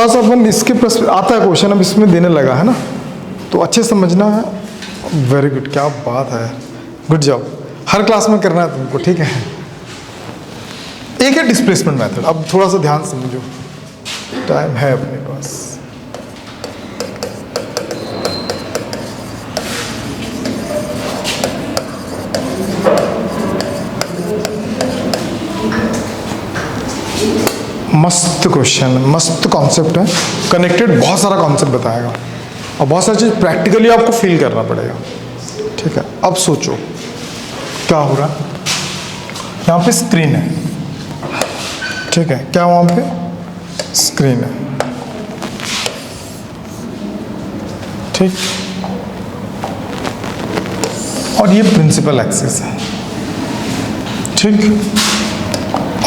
थोड़ा सा अपन इसके आता है क्वेश्चन, अब इसमें देने लगा है ना, तो अच्छे समझना है। वेरी गुड, क्या बात है, गुड जॉब। हर क्लास में करना है तुमको, ठीक है। एक है डिस्प्लेसमेंट मेथड, अब थोड़ा सा ध्यान समझो, टाइम है अपने पास। मस्त क्वेश्चन, मस्त कॉन्सेप्ट है, कनेक्टेड, बहुत सारा कॉन्सेप्ट बताएगा और बहुत सारी चीज़ प्रैक्टिकली आपको फील करना पड़ेगा, ठीक है। अब सोचो क्या हो रहा है, यहाँ पे स्क्रीन है, ठीक है, क्या वहाँ पे स्क्रीन है, ठीक, और ये प्रिंसिपल एक्सिस है, ठीक,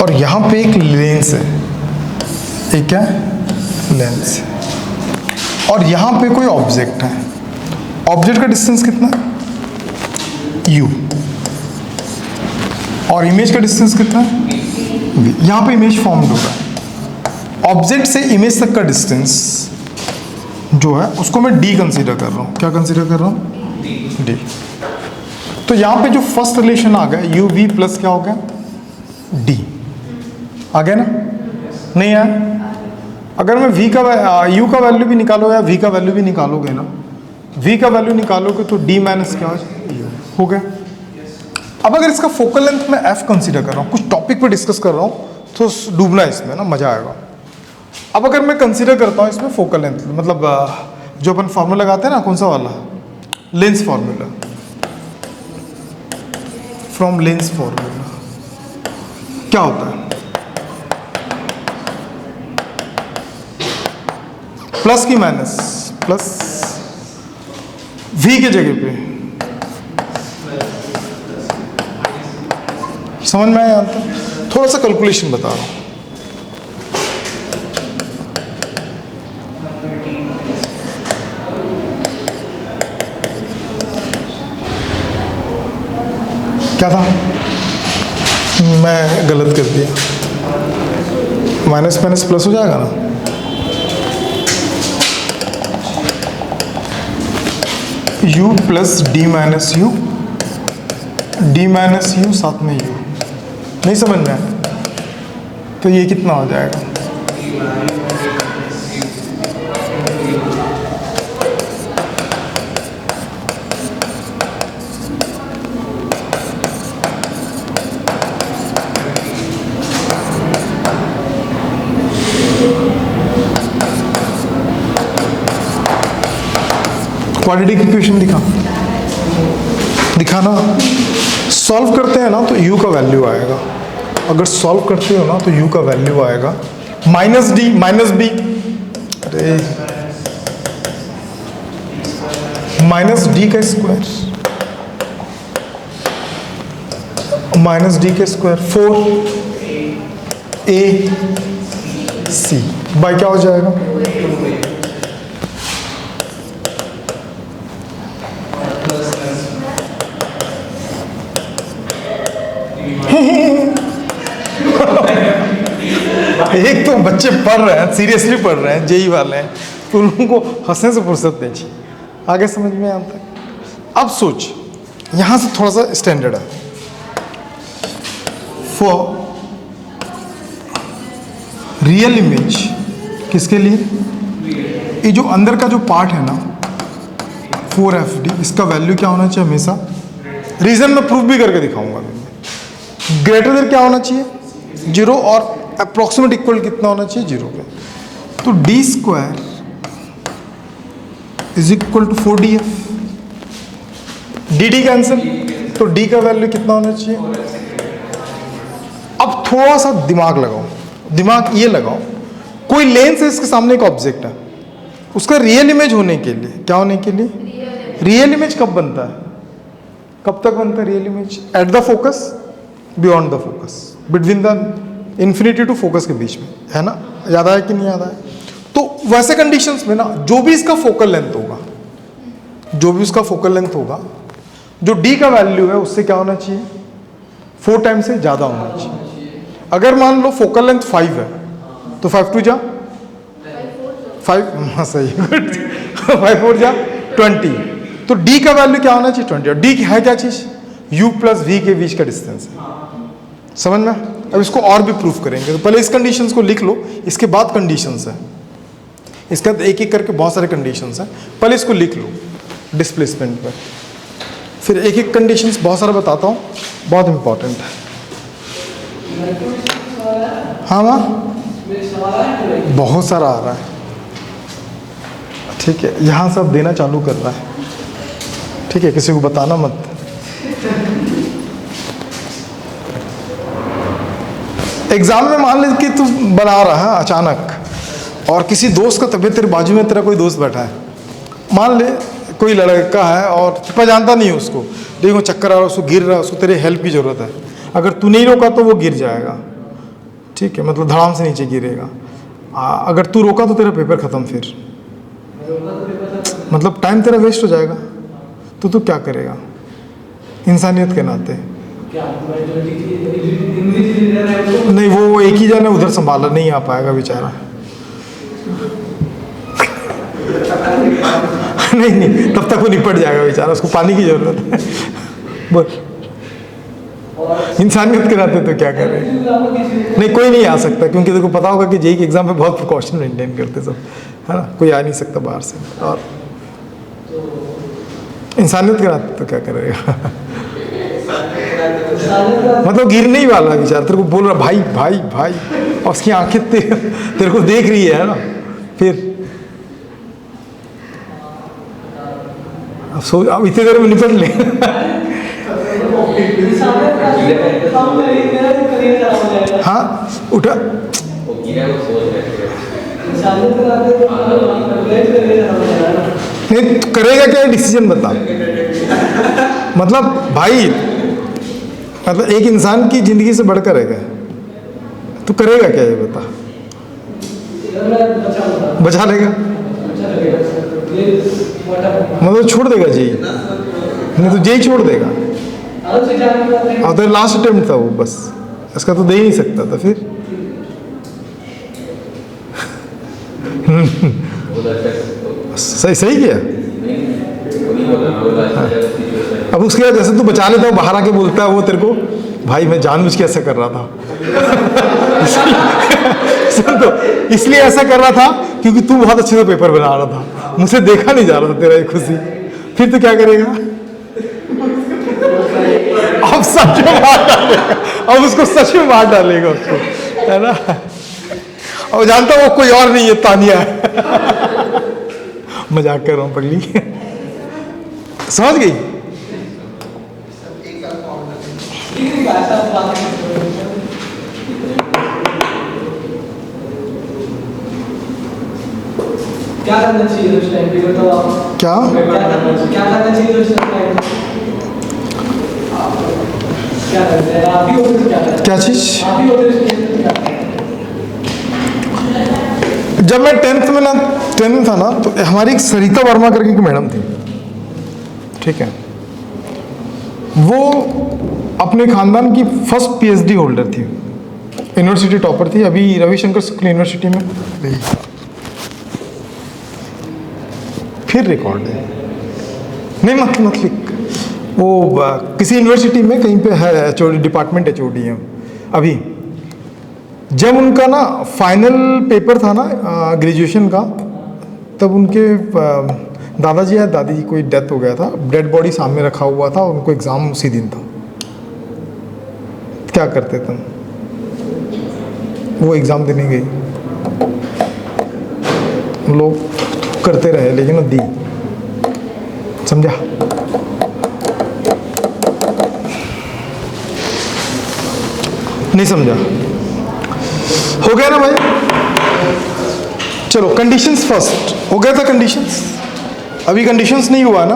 और यहाँ पे एक लेंस है, एक क्या लेंस, और यहाँ पे कोई ऑब्जेक्ट है। ऑब्जेक्ट का डिस्टेंस कितना है, u, और इमेज का डिस्टेंस कितना है, v। यहाँ पे इमेज फॉर्म हो रहा है। ऑब्जेक्ट से इमेज तक का डिस्टेंस जो है उसको मैं d कंसीडर कर रहा हूँ। क्या कंसीडर कर रहा हूँ, d। तो यहाँ पे जो फर्स्ट रिलेशन आ गया u v प्लस क्या हो गया d, आ गया ना, नहीं आया। अगर मैं v का u का वैल्यू भी निकालो या v का वैल्यू भी निकालोगे ना, v का वैल्यू निकालोगे तो d माइनस क्या हो गया। अब अगर इसका फोकल लेंथ मैं f कंसीडर कर रहा हूँ, कुछ टॉपिक पे डिस्कस कर रहा हूँ तो डूबना इसमें ना, मजा आएगा। अब अगर मैं कंसीडर करता हूँ इसमें फोकल लेंथ, मतलब जो अपन फॉर्मूला लगाते हैं ना, कौन सा वाला, lens formula, from lens formula क्या होता है, प्लस की माइनस, प्लस v के जगह पे, समझ में आया। थोड़ा सा कैलकुलेशन बता रहा हूं, क्या था, मैं गलत कर दिया, माइनस माइनस प्लस हो जाएगा ना, u plus D minus you, D minus you साथ में u, नहीं समझ में आया, तो ये कितना हो जाएगा, क्वाड्रेटिक इक्वेशन दिखाना। सॉल्व करते हैं ना तो u का वैल्यू आएगा, अगर सॉल्व करते हो ना तो u का वैल्यू आएगा माइनस डी माइनस बी, अरे माइनस डी का स्क्वायर, माइनस डी का स्क्वायर 4ac बाई क्या हो जाएगा, एक तो बच्चे पढ़ रहे हैं, सीरियसली पढ़ रहे हैं, जेई वाले हैं, तो उन लोगों को हंसने से फुर्सत नहीं चाहिए, आगे समझ में आता है। अब सोच, यहां से थोड़ा सा स्टैंडर्ड है, फॉर रियल इमेज, किसके लिए, ये जो अंदर का जो पार्ट है ना 4fd, इसका वैल्यू क्या होना चाहिए हमेशा, रीजन मैं प्रूफ भी करके दिखाऊंगा, ग्रेटर देन क्या होना चाहिए 0 और अप्रोक्सीमेट इक्वल कितना होना चाहिए 0 पे, तो D square is equal to 4df, D D cancel, तो डी का वैल्यू कितना होना चाहिए। अब थोड़ा सा दिमाग लगाओ, दिमाग ये लगाओ, कोई लेंस है, इसके सामने एक ऑब्जेक्ट है, उसका रियल इमेज होने के लिए, क्या होने के लिए, रियल इमेज कब बनता है, कब तक बनता है real image, at the focus, beyond the focus, between the infinity to focus के बीच में, है ना, याद आया कि नहीं याद आया। तो वैसे कंडीशंस में ना जो भी इसका फोकल लेंथ होगा, जो भी उसका फोकल लेंथ होगा, जो d का वैल्यू है उससे क्या होना चाहिए 4 टाइम्स से ज़्यादा होना चाहिए। अगर मान लो फोकल लेंथ 5 है तो 5 टू जा 5, हाँ सही, 5 4 जा 20। तो d का वैल्यू क्या होना चाहिए 20, और d है क्या चीज़, u प्लस v के बीच का डिस्टेंस है। समझ में? अब इसको और भी प्रूफ करेंगे, तो पहले इस कंडीशंस को लिख लो, इसके बाद कंडीशंस है, इसके बाद एक एक करके बहुत सारे कंडीशंस हैं, पहले इसको लिख लो डिस्प्लेसमेंट पर, फिर एक एक कंडीशंस बहुत सारा बताता हूँ, बहुत इंपॉर्टेंट है। हाँ माँ, बहुत सारा आ रहा है, ठीक है, यहाँ सब देना चालू कर रहा है, ठीक है, किसी को बताना मत। एग्जाम में मान ले कि तू बना रहा है अचानक, और किसी दोस्त का तबीयत, तेरे बाजू में तेरा कोई दोस्त बैठा है, मान ले कोई लड़का है और तू जानता नहीं है उसको, लेकिन वो चक्कर आ रहा है, उसको गिर रहा है, उसको तेरे हेल्प की ज़रूरत है, अगर तू नहीं रोका तो वो गिर जाएगा, ठीक है, मतलब धड़ाम से नीचे गिरेगा। अगर तू रोका तो तेरा पेपर ख़त्म, फिर मतलब टाइम तेरा वेस्ट हो जाएगा, तो तू क्या करेगा इंसानियत के नाते? नहीं, वो एक ही जन है, उधर संभाला नहीं आ पाएगा बेचारा। नहीं, तब तक वो निपट जाएगा बेचारा, उसको पानी की जरूरत है। बोल, इंसानियत के नाते तो क्या करें? नहीं, कोई नहीं आ सकता, क्योंकि देखो पता होगा कि जेईई के एग्जाम में बहुत प्रिकॉशन मेंटेन करते सब, है ना, कोई आ नहीं सकता बाहर से, और इंसानियत के नाते तो क्या करेगा? मतलब गिरने ही वाला बेचारा, तेरे को बोल रहा भाई भाई भाई, और उसकी आंखें तेरे को देख रही है ना, फिर अब इतने देर में निपट ले। हाँ उठा, नहीं करेगा क्या, डिसीजन बता। मतलब भाई, मतलब एक इंसान की जिंदगी से बढ़कर है क्या, तू करेगा क्या ये बता? बचा लेगा, मतलब छोड़ देगा जी, नहीं तो जेई छोड़ देगा, और तो लास्ट अटेम्प्ट था वो, बस इसका तो दे ही नहीं सकता था फिर। सही सही किया। अब उसके बाद जैसे तू बचा लेता, बाहर आके बोलता है वो तेरे को, भाई मैं जानबूझ के ऐसा कर रहा था। तो इसलिए ऐसा कर रहा था क्योंकि तू बहुत अच्छे से पेपर बना रहा था, मुझसे देखा नहीं जा रहा था तेरा ये खुशी। फिर तो क्या करेगा? अब सच में मार डालेगा, अब उसको सच में मार डालेगा उसको, है ना। और जानता वो कोई और नहीं है, तानिया है। मजाक कर रहा हूँ पगली, समझ गई? क्या करना चाहिए उस टाइम पे, बताओ आप। क्या करना चाहिए उस टाइम? क्या करते हैं आप ही होते, क्या चीज? आप ही होते। जब मैं 10th में ना, 10th में था ना, तो हमारी एक सरिता वर्मा करके एक मैडम थी, ठीक है, वो अपने खानदान की फर्स्ट पीएचडी होल्डर थी, यूनिवर्सिटी टॉपर थी, अभी रविशंकर शुक्ल यूनिवर्सिटी में। फिर रिकॉर्ड है, नहीं मत लिख, वो किसी यूनिवर्सिटी में कहीं पे है, एचओडी डिपार्टमेंट, एचओडी है अभी। जब उनका ना फाइनल पेपर था ना ग्रेजुएशन का, तब उनके दादाजी या दादी जी कोई डेथ हो गया था, डेड बॉडी सामने रखा हुआ था, उनको एग्ज़ाम उसी दिन था। क्या करते तुम? वो एग्ज़ाम देने गई, लोग करते रहे, लेकिन वो दी, समझा? नहीं समझा? हो गया ना भाई? चलो कंडीशंस फर्स्ट हो गया था, कंडीशंस अभी कंडीशंस नहीं हुआ ना,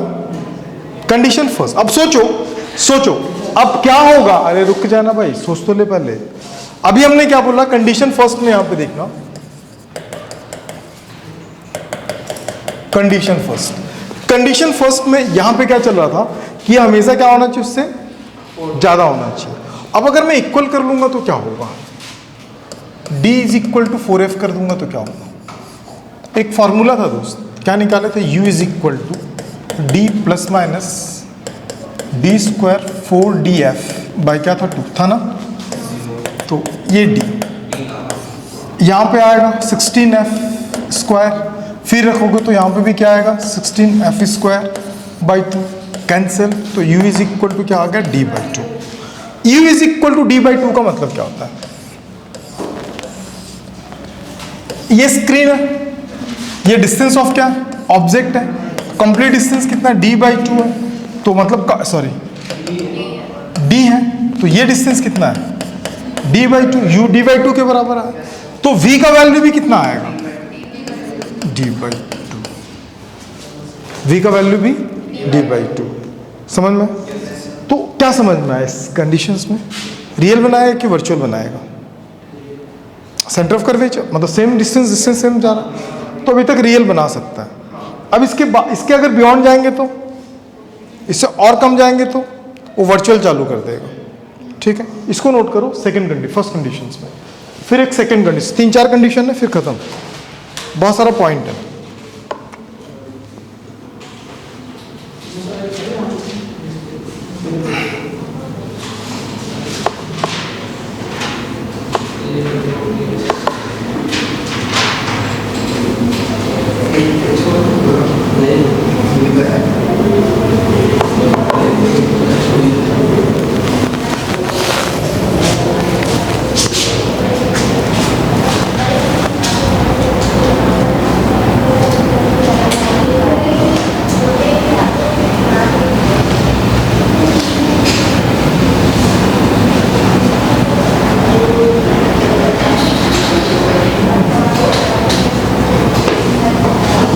कंडीशन फर्स्ट। अब सोचो अब क्या होगा? अरे रुक जाना भाई, सोच तो ले पहले। अभी हमने क्या बोला? कंडीशन फर्स्ट में, यहां पे देखना, कंडीशन फर्स्ट में यहां पे क्या चल रहा था कि हमेशा क्या होना चाहिए, उससे ज्यादा होना चाहिए। अब अगर मैं इक्वल कर लूंगा तो क्या होगा? d is equal to 4f कर दूंगा तो क्या होगा? एक फॉर्मूला था दोस्त, क्या निकाले थे, u is equal to D plus minus D square 4df by क्या था 2 था ना, तो ये d यहाँ पे आएगा 16f स्क्वायर, फिर रखोगे तो यहाँ पे भी क्या आएगा 16f स्क्वायर बाई 2 कैंसिल, तो u इज इक्वल टू क्या आ गया d by 2। u is equal to d by 2 का मतलब क्या होता है, ये स्क्रीन है, ये डिस्टेंस ऑफ क्या ऑब्जेक्ट है, कंप्लीट डिस्टेंस कितना d बाई 2 है, तो मतलब सॉरी d है, तो ये डिस्टेंस कितना है d by 2, u d by 2 के बराबर है, तो v का वैल्यू भी कितना आएगा d बाई 2, v का वैल्यू भी d बाई 2। समझ में, तो क्या समझ में आया इस कंडीशंस में, रियल बनाएगा कि वर्चुअल बनाएगा, सेंटर ऑफ कर्वेचर मतलब सेम डिस्टेंस सेम जा रहा है, तो अभी तक रियल बना सकता है। अब इसके अगर बियॉन्ड जाएंगे तो, इससे और कम जाएंगे तो वो वर्चुअल चालू कर देगा। ठीक है, इसको नोट करो सेकंड कंडीशन, फर्स्ट कंडीशंस में, फिर एक सेकंड कंडीशन, 3-4 कंडीशन है फिर खत्म, बहुत सारा पॉइंट है।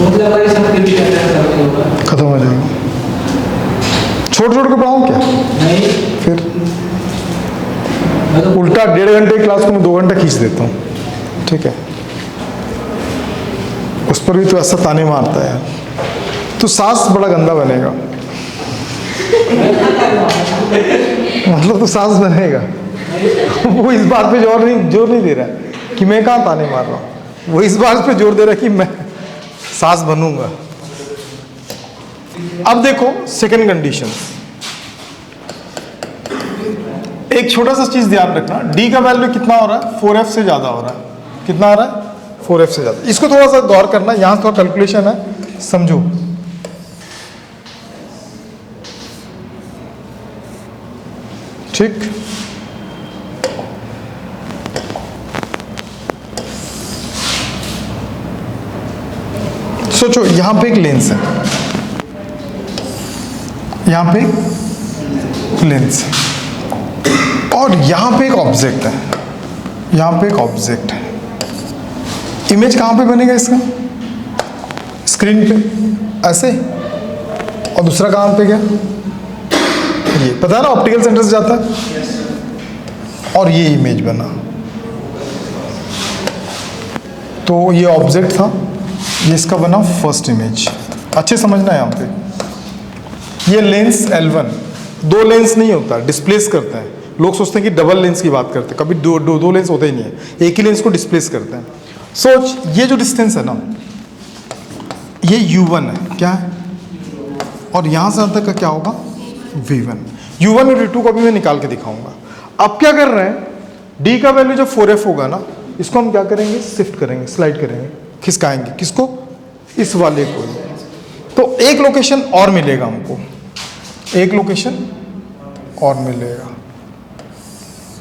मतलब ये सब भी करना होगा, खत्म हो जाएगा। छोड़ के पढ़ाऊँ क्या, नहीं फिर मतलब उल्टा 1.5 घंटे की क्लास को मैं 2 घंटा खींच देता हूँ। ठीक है, उस पर भी तो ऐसा ताने मारता है यार, तो सास बड़ा गंदा बनेगा मतलब तो सास बनेगा वो इस बात पे जोर नहीं दे रहा कि मैं कहाँ ताने मार रहा हूँ, वो इस बात पे जोर दे रहा है कि मैं सास बनूंगा। अब देखो सेकंड कंडीशन, एक छोटा सा चीज ध्यान रखना, d का वैल्यू कितना हो रहा है 4f से ज्यादा हो रहा है, कितना आ रहा है 4f से ज्यादा। इसको थोड़ा सा गौर करना, यहां थोड़ा कैलकुलेशन है, समझो। ठीक, सोचो यहां पे एक लेंस है, यहां पे एक लेंस है और यहां पे एक ऑब्जेक्ट है, यहां पे एक ऑब्जेक्ट है। इमेज कहां पे बनेगा इसका, स्क्रीन पे ऐसे, और दूसरा कहां पे गया, ये पता है ना ऑप्टिकल सेंटर से जाता है, और ये इमेज बना, तो ये ऑब्जेक्ट था, ये इसका बना फर्स्ट इमेज। अच्छे समझना है यहाँ पे, ये लेंस L1 दो लेंस नहीं होता, डिस्प्लेस करते हैं। लोग सोचते हैं कि डबल लेंस की बात करते हैं, कभी दो लेंस होते ही नहीं है, एक ही लेंस को डिस्प्लेस करते हैं। सोच ये जो डिस्टेंस है ना, ये U1 है, क्या है, और यहाँ से तक का क्या होगा V1। U1 और U2 को भी मैं निकाल के दिखाऊंगा। अब क्या कर रहे हैं, D का वैल्यू जो 4F होगा ना, इसको हम क्या करेंगे, शिफ्ट करेंगे, स्लाइड करेंगे, खिसकाएंगे, किसको, इस वाले को। तो एक लोकेशन और मिलेगा हमको, एक लोकेशन और मिलेगा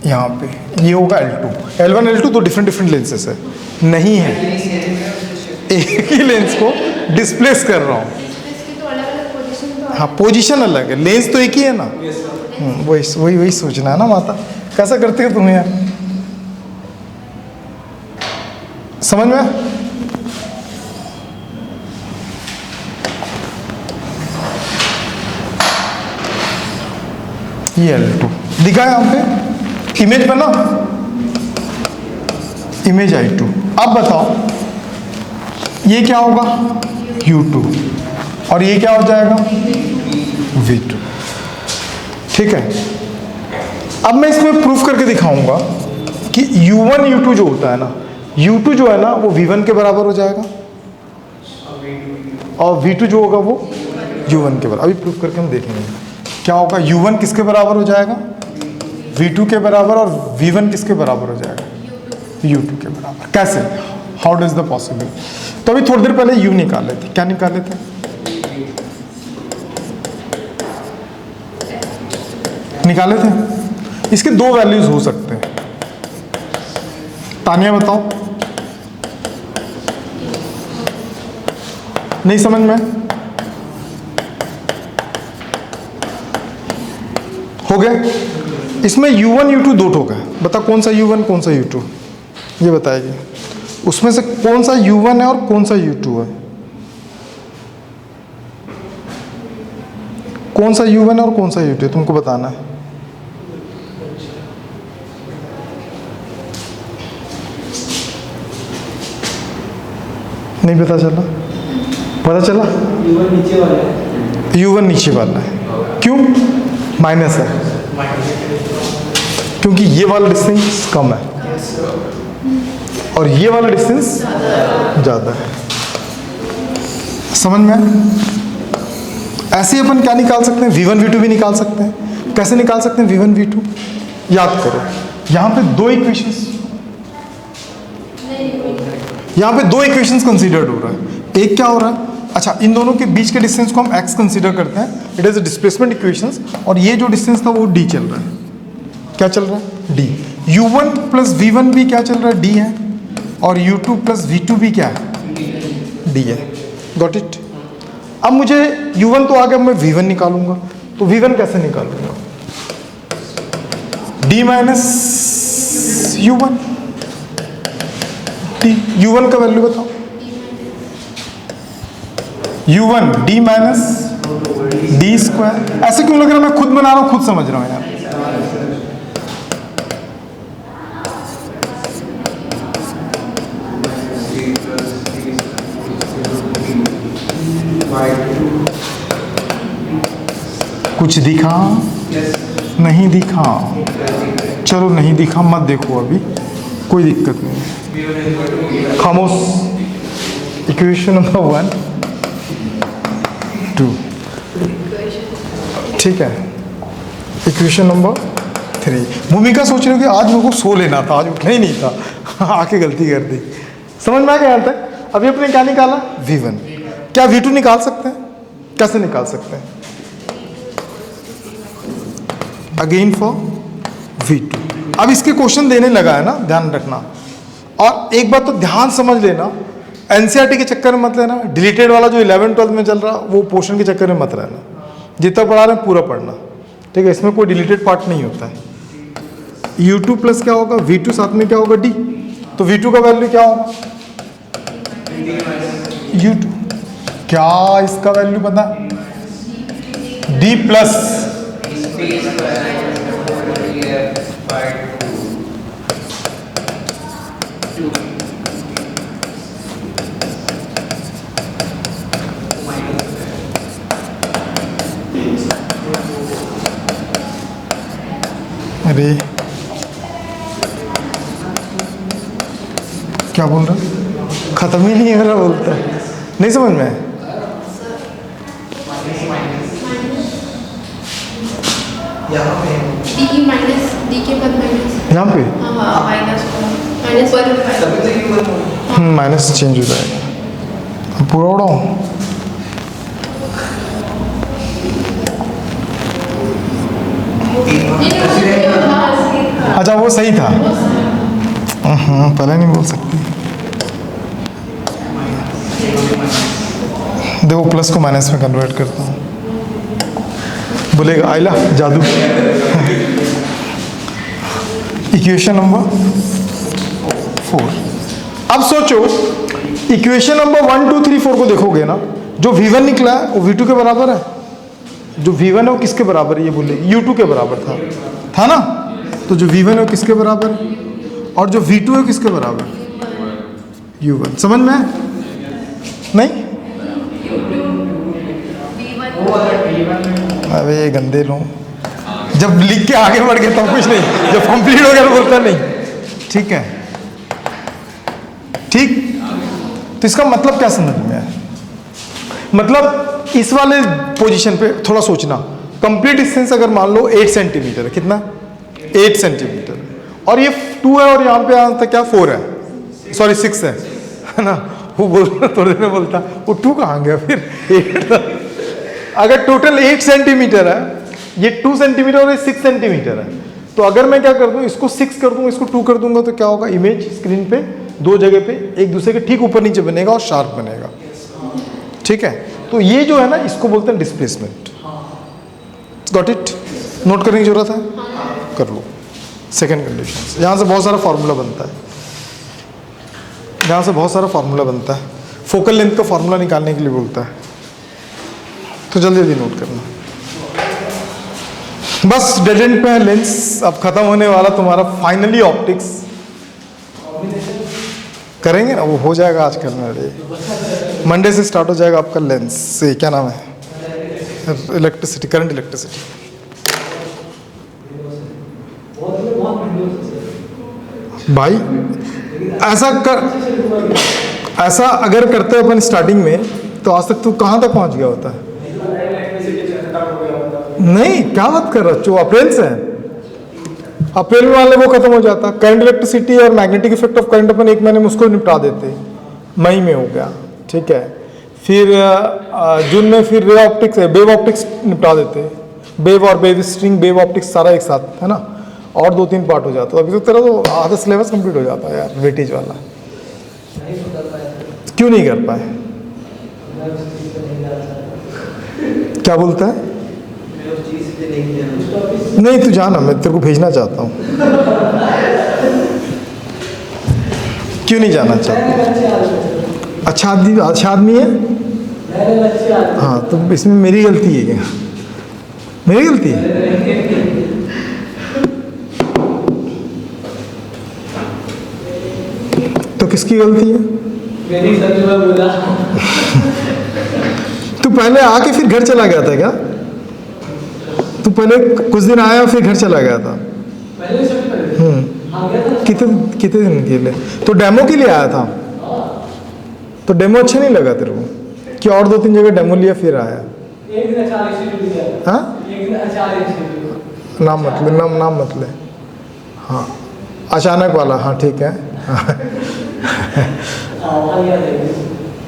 यहाँ पे, ये होगा L2। L1 L2 तो डिफरेंट लेंसेस है, नहीं है, एक ही लेंस को डिस्प्लेस कर रहा हूँ। हाँ पोजीशन अलग है, लेंस तो एक ही है ना। वही सोचना है ना माता, कैसा करते हो तुम यार, समझ में। ये L2 दिखा है यहाँ पे, इमेज बना, इमेज I2। अब बताओ ये क्या होगा U2 और ये क्या हो जाएगा V2। ठीक है, अब मैं इसमें प्रूफ करके दिखाऊंगा कि U1 U2 जो होता है ना, U2 जो है ना वो V1 के बराबर हो जाएगा, और V2 जो होगा वो U1 के बराबर। अभी प्रूफ करके हम देखेंगे क्या होगा। U1 किसके बराबर हो जाएगा, V2 के बराबर, और V1 किसके बराबर हो जाएगा, U2 के बराबर। कैसे, हाउ डज द पॉसिबल। तो अभी थोड़ी देर पहले U निकाले थे, क्या निकाले थे, निकाले थे। इसके दो वैल्यूज हो सकते हैं, तानिया बताओ, नहीं समझ में हो गया। इसमें U1 U2 दो ठोक है, बता कौन सा U1 कौन सा U2, ये बताएगी। उसमें से कौन सा U1 है और कौन सा U2 है, कौन सा U1 है और कौन सा U2 है, तुमको बताना है। नहीं पता चला, पता चला U1 नीचे वाला है। U1 नीचे वाला है, क्यों, माइनस है, क्योंकि ये वाला डिस्टेंस कम है और ये वाला डिस्टेंस ज़्यादा है। समझ में आया? ऐसे ही अपन क्या निकाल सकते हैं, V1 V2 भी निकाल सकते हैं। कैसे निकाल सकते हैं V1 V2, याद करो, यहाँ पे दो इक्वेशंस, यहाँ पे दो इक्वेशंस कंसीडर्ड हो रहा है। एक क्या हो रहा है, अच्छा इन दोनों के बीच के डिस्टेंस को हम x कंसीडर करते हैं, it is a displacement equations. और ये जो डिस्टेंस था वो d चल रहा है, क्या चल रहा है, d। U1 प्लस V1 भी क्या चल रहा है, d है, और U2 प्लस V2 भी क्या है, d है। Got it. अब मुझे U1 तो आ गया, मैं V1 निकालूंगा, तो V1 कैसे निकालूंगा, d minus U1, d। U1 का वैल्यू बताओ, U1 d minus D square. ऐसे क्यों लग रहा है मैं खुद बना रहा हूं, खुद समझ रहा हूं यार। कुछ दिखा नहीं दिखा, चलो नहीं दिखा मत देखो, अभी कोई दिक्कत नहीं, खामोश। इक्वेशन नंबर 1 2, ठीक है। Equation number 3। भूमिका सोच रही हो कि आज मेरे को सो लेना था, आज उठना ही नहीं था, आके गलती कर दी। समझ में आ गया यहाँ तक। अभी अपने क्या निकाला, V1। क्या V2 निकाल सकते हैं, कैसे निकाल सकते हैं, अगेन फॉर V2। अब इसके क्वेश्चन देने लगा है ना, ध्यान रखना। और एक बात तो ध्यान समझ लेना, एनसीईआरटी के चक्कर में मत लेना, डिलीटेड वाला जो 11th-12th में चल रहा वो पोर्शन के चक्कर में मत रहना। जितना पढ़ा रहे हैं पूरा पढ़ना, ठीक है। इसमें कोई डिलीटेड पार्ट नहीं होता है। U2 प्लस क्या होगा, V2 साथ में क्या होगा, D। तो V2 का वैल्यू क्या होगा, U2। क्या इसका वैल्यू पता, D प्लस अरे क्या बोल रहा, खत्म ही नहीं हो रहा बोलता है, नहीं समझ में। डी माइनस डी के बाद माइनस, यहाँ पे हाँ माइनस पर माइनस चेंज हो जाएगा, पूरा उड़ाओ। अच्छा वो सही था, पहले नहीं बोल सकती। देखो प्लस को माइनस में कन्वर्ट करता हूँ, बोलेगा आइला जादू। Equation number 4। अब सोचो इक्वेशन नंबर 1 2 3 4 को देखोगे ना, जो V1 निकला है वो V2 के बराबर है, जो V1 है वो किसके बराबर है, ये बोले U2 के बराबर था ना। तो जो V1 है वो किसके बराबर है, और जो V2 है वो किसके बराबर, U1। समझ में नहीं, अबे ये गंदे लोग जब लिख के आगे बढ़ गए तो कुछ नहीं, जब कंप्लीट हो गया तो बोलता नहीं, ठीक है ठीक। तो इसका मतलब क्या समझ में आया, मतलब इस वाले पोजीशन पे थोड़ा सोचना, कंप्लीट डिस्टेंस अगर मान लो 8 सेंटीमीटर है, कितना 8 सेंटीमीटर, और ये 2 है और यहाँ पे यहाँ तक क्या 4 है, सॉरी 6 है ना। वो बोल थोड़ी देर में बोलता वो 2 कहाँ गया फिर 8 अगर टोटल 8 सेंटीमीटर है, ये 2 सेंटीमीटर और ये 6 सेंटीमीटर है, तो अगर मैं क्या कर दूं, इसको 6 कर दूं, इसको 2 कर दूंगा, तो क्या होगा, इमेज स्क्रीन पे दो जगह पे एक दूसरे के ठीक ऊपर नीचे बनेगा और शार्प बनेगा, ठीक है। तो ये जो है ना, इसको बोलते हैं डिस्प्लेसमेंट। Got it? नोट करने की जरूरत है, कर लो। सेकेंड कंडीशन, यहाँ से बहुत सारा फार्मूला बनता है, यहाँ से बहुत सारा फार्मूला बनता है, फोकल लेंथ का फार्मूला निकालने के लिए बोलता है, तो जल्दी जल्दी नोट करना। बस डेड एंड पे है लेंस, अब खत्म होने वाला तुम्हारा फाइनली ऑप्टिक्स करेंगे ना, वो हो जाएगा आज करना, मंडे से स्टार्ट हो जाएगा आपका लेंस से, क्या नाम है, इलेक्ट्रिसिटी, करंट इलेक्ट्रिसिटी। भाई ऐसा अगर करते हो अपन स्टार्टिंग में, तो आज तक तू कहाँ तक पहुँच गया होता है? नहीं, क्या बात कर रहा हो, अप्रैल से है, अप्रैल में वाले वो खत्म हो जाता। करंट इलेक्ट्रिसिटी और मैग्नेटिक इफेक्ट ऑफ करंट अपन 1 महीने में उसको निपटा देते, मई में हो गया, ठीक है। फिर जून में फिर रे ऑप्टिक्स है, वेव ऑप्टिक्स निपटा देते, वेव और वेव स्ट्रिंग, वेव ऑप्टिक्स सारा एक साथ, है ना, और 2-3 पार्ट हो जाता। अभी तो तेरा तो आधा सिलेबस कंप्लीट हो जाता है यार, वेटेज वाला। क्यों नहीं कर पाए? क्या बोलता है? नहीं, तू जाना, मैं तेरे को भेजना चाहता हूँ। क्यों नहीं जाना चाहता? अच्छा आदमी है। हाँ, तो इसमें मेरी गलती है क्या? मेरी गलती है? तो किसकी गलती है? मेरी सच में बोला। तू पहले आके फिर घर चला गया था क्या? तू पहले कुछ दिन आया फिर घर चला गया था? पहले से पहले कितने दिन के लिए? तो डेमो के लिए आया था? तो डेमो अच्छा नहीं लगा तेरे को कि और 2-3 जगह डेमो लिया फिर आया? एक दिन अचानक से लिया। हाँ, एक दिन अचानक से नाम मत ले। हाँ, अचानक वाला, हाँ ठीक है।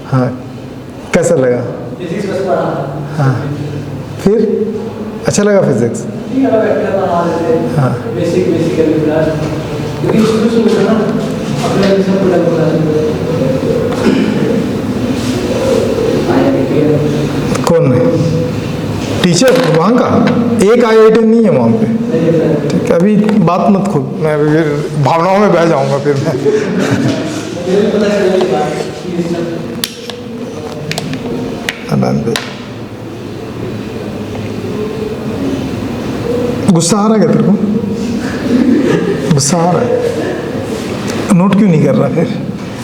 हाँ, कैसा लगा? फिजिक्स बस पढ़ा। हाँ, फिर अच्छा लगा फिजिक्स? ठीक है, बैठा था हमारे। हाँ, बेसिक क्लास, क्योंकि शुरू से ना अपने सब पढ़ा। कौन है टीचर वहाँ का? एक IIT नहीं है वहाँ पे, ठीक है। अभी बात मत खोल, मैं भावनाओं में बह जाऊँगा फिर मैं। गुस्सा आ रहा है क्या तेरे को? गुस्सा आ रहा है? नोट क्यों नहीं कर रहा फिर?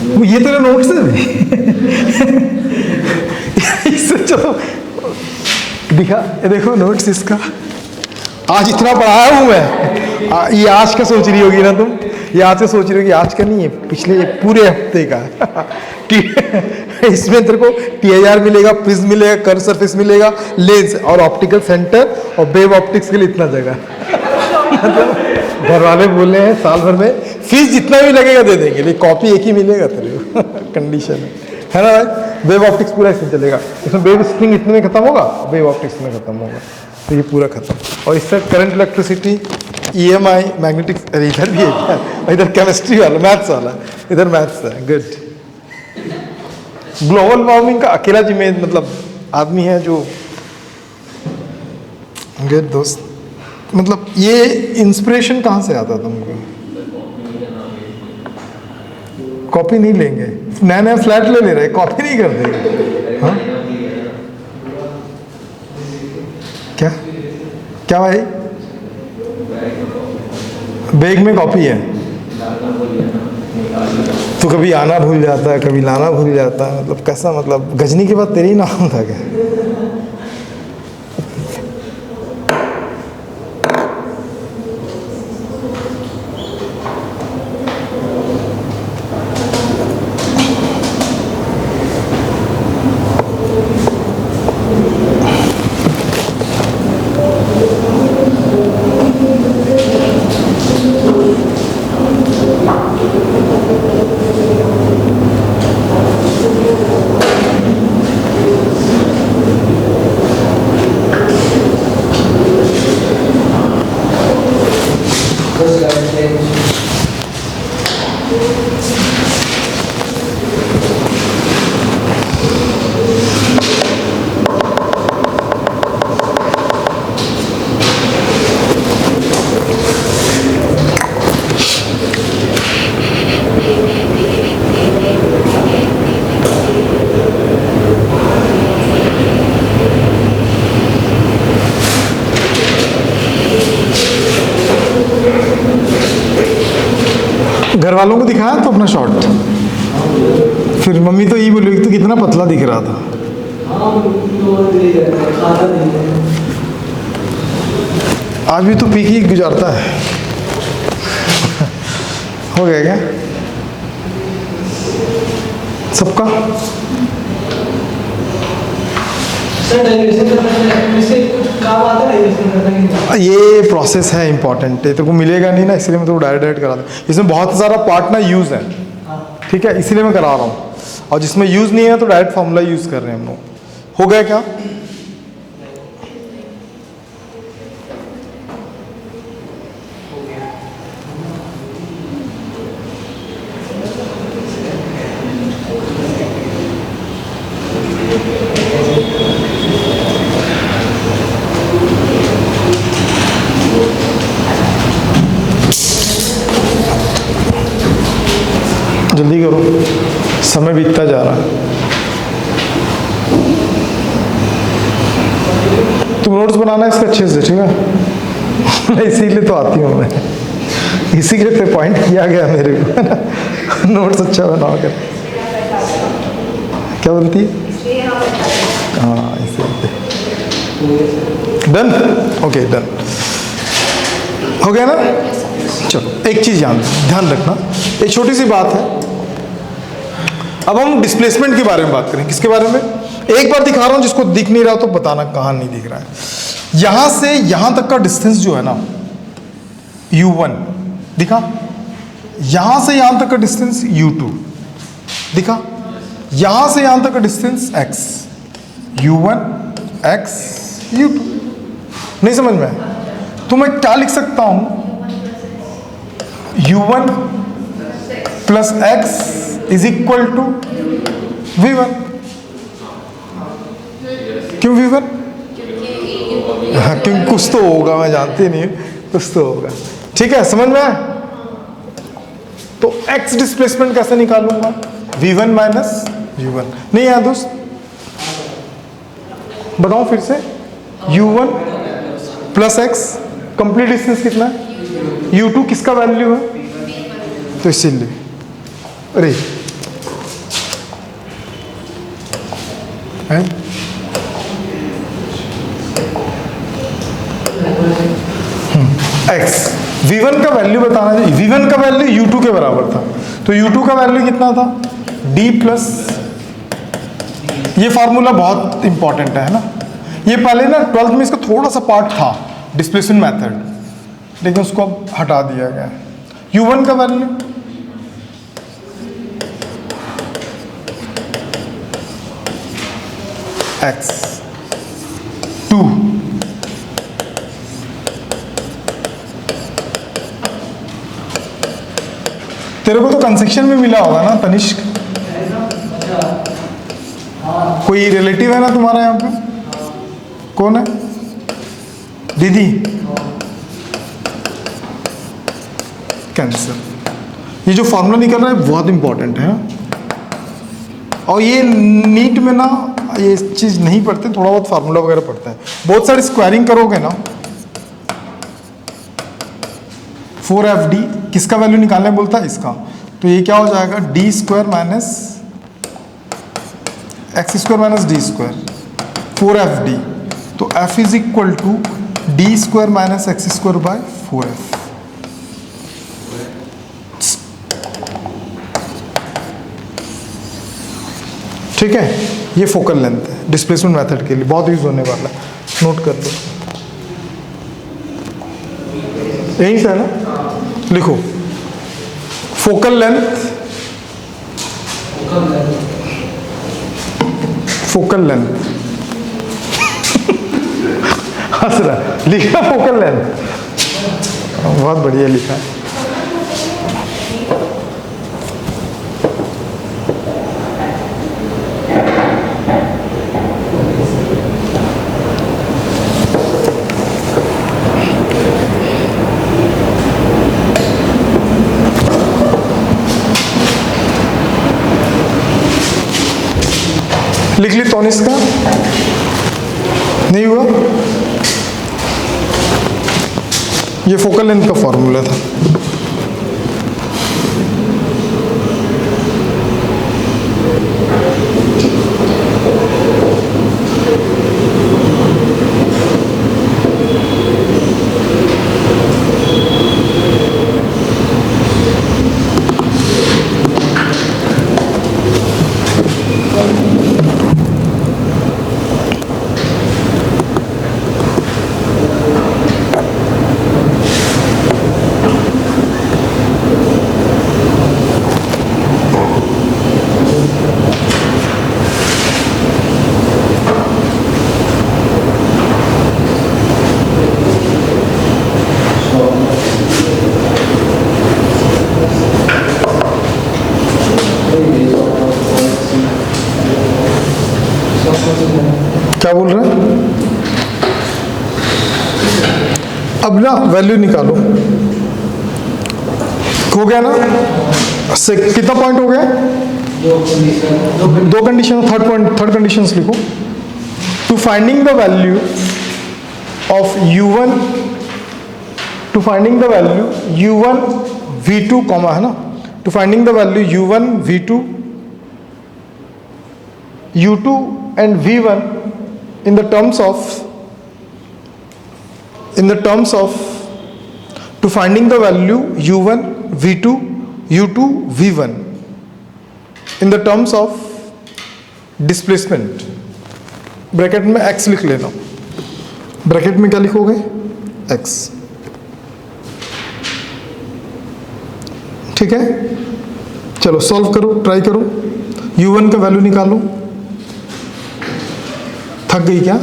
वो ये तेरे नोट से भी इससे चलो दिखा, ये देखो नोट्स इसका, आज इतना पढ़ाया हूँ मैं। ये आज का सोच रही होगी ना तुम, ये आज का सोच रही होगी, आज का नहीं है, पिछले पूरे हफ्ते का। इसमें तेरे को TIR मिलेगा, प्रिज्म मिलेगा, कर्व सरफेस मिलेगा, लेंस और ऑप्टिकल सेंटर और वेव ऑप्टिक्स के लिए इतना जगह। घर वाले बोल रहे हैं साल भर में फीस जितना भी लगेगा दे देंगे, लेकिन कॉपी एक ही मिलेगा तेरे को। कंडीशन है ना भाई? वेव ऑप्टिक्स पूरा इसमें चलेगा, इसमें वेव स्ट्रिंग इतने में खत्म होगा, वेव ऑप्टिक्स में खत्म होगा, तो ये पूरा खत्म। और इससे करंट इलेक्ट्रिसिटी, EMI, मैग्नेटिक, इधर भी है, इधर केमिस्ट्री वाला, मैथ्स वाला, इधर मैथ्स है। गुड। ग्लोबल वार्मिंग का अकेला जिम्मेदार मतलब आदमी है जो, गुड दोस्त, मतलब ये इंस्पिरेशन कहाँ से आता तुमको? कॉपी नहीं लेंगे, नया फ्लैट ले रहे, कॉपी नहीं कर देंगे। हाँ, क्या क्या भाई? बैग में कॉपी है तो कभी आना भूल जाता है, कभी लाना भूल जाता है, मतलब कैसा, मतलब गजनी के बाद तेरी नाम था क्या? घर वालों को दिखाया तो अपना शॉर्ट, फिर मम्मी तो यही बोलेगी तो कितना पतला दिख रहा था। हाँ तो ले जाता है, खाता नहीं है। आज भी तो पी के ही गुजारता है। हो गया क्या सबका? सर डाइजेशन करना है, इससे कुछ काम आता है डाइजेशन करना है? ये प्रोसेस है इंपॉर्टेंट, तेरे को मिलेगा नहीं ना, इसलिए मैं तो डायरेक्ट करा दूँ। इसमें बहुत सारा पार्ट ना यूज़ है, ठीक है, इसीलिए मैं करा रहा हूँ। और जिसमें यूज़ नहीं है तो डायरेक्ट फॉर्मूला यूज़ कर रहे हैं हम लोग। हो गया क्या? जल्दी करो, समय बीतता जा रहा है। तुम नोट्स बनाना इसका अच्छे से, ठीक है? इसीलिए तो आती हूँ मैं, इसीलिए पे पॉइंट किया गया मेरे को। नोट्स अच्छा बना कर। क्या बोलती है? हाँ इसीलिए। डन? ओके डन, हो गया ना? चलो एक चीज़ ध्यान रखना, एक छोटी सी बात है। अब हम डिस्प्लेसमेंट के बारे में बात करें। किसके बारे में? एक बार दिखा रहा हूं, जिसको दिख नहीं रहा तो बताना कहाँ नहीं दिख रहा है। यहां से यहां तक का डिस्टेंस जो है ना u1 दिखा, यहां से यहां तक का डिस्टेंस u2 दिखा, यहां से यहां तक का distance x, u1 x u2। नहीं समझ में? तो मैं क्या लिख सकता हूं? u1 plus x is equal to v1। क्यों v1? हाँ, क्योंकि कुछ तो होगा, मैं जानती नहीं हूँ, कुछ तो होगा। ठीक है, समझ में आया? तो x डिस्प्लेसमेंट कैसे निकालूंगा? v1 minus u1। नहीं है दोस्त? बताओ फिर से। u1 plus x, complete distance कितना है? u2 किसका वैल्यू है? तो इसीलिए अरे है x, v1 का वैल्यू बताना चाहिए। v1 का वैल्यू u2 के बराबर था, तो u2 का वैल्यू कितना था? d प्लस, ये फार्मूला बहुत इंपॉर्टेंट है ना। ये पहले ना 12th में इसका थोड़ा सा पार्ट था, डिस्प्लेसमेंट मेथड, लेकिन उसको अब हटा दिया गया है। u1 का वैल्यू x 2, तेरे को तो कंसेक्शन में मिला होगा ना तनिष्क? कोई रिलेटिव है ना तुम्हारा यहाँ पे? कौन है? दीदी? कैंसर। ये जो फॉर्मूला निकल रहा है बहुत इंपॉर्टेंट है, और ये नीट में ना ये चीज़ नहीं पढ़ते, थोड़ा बहुत फार्मूला वगैरह पढ़ते हैं। बहुत सारी स्क्वायरिंग करोगे ना, 4fd किसका वैल्यू निकालने बोलता है? इसका। तो ये क्या हो जाएगा? D square minus X square minus D square, 4fd। तो f is equal to D square minus X square by 4f। ठीक है, ये फोकल लेंथ है डिस्प्लेसमेंट मेथड के लिए, बहुत यूज होने वाला है, नोट कर लो। यही से है ना? लिखो फोकल लेंथ, फोकल लेंथ हंस रहा, लिखा फोकल लेंथ, बहुत बढ़िया लिखा है। लिख ली तोनिस का, नहीं हुआ? ये फोकल लेंथ का फॉर्मूला था। क्या बोल रहे हैं? अब ना वैल्यू निकालो, हो गया ना? से कितना पॉइंट हो गया? दो condition, third point, third condition लिखो। To finding the value of u1, to finding the value u1 v2 comma है ना, to finding the value u1 v2 u2 and v1 in the terms of to finding the value u1 v2 u2 v1 in the terms of displacement, bracket में x लिख लेना। Bracket में क्या लिखोगे? x। ठीक है, चलो सॉल्व करो, ट्राई करो, u1 का वैल्यू निकालो। थक गई क्या?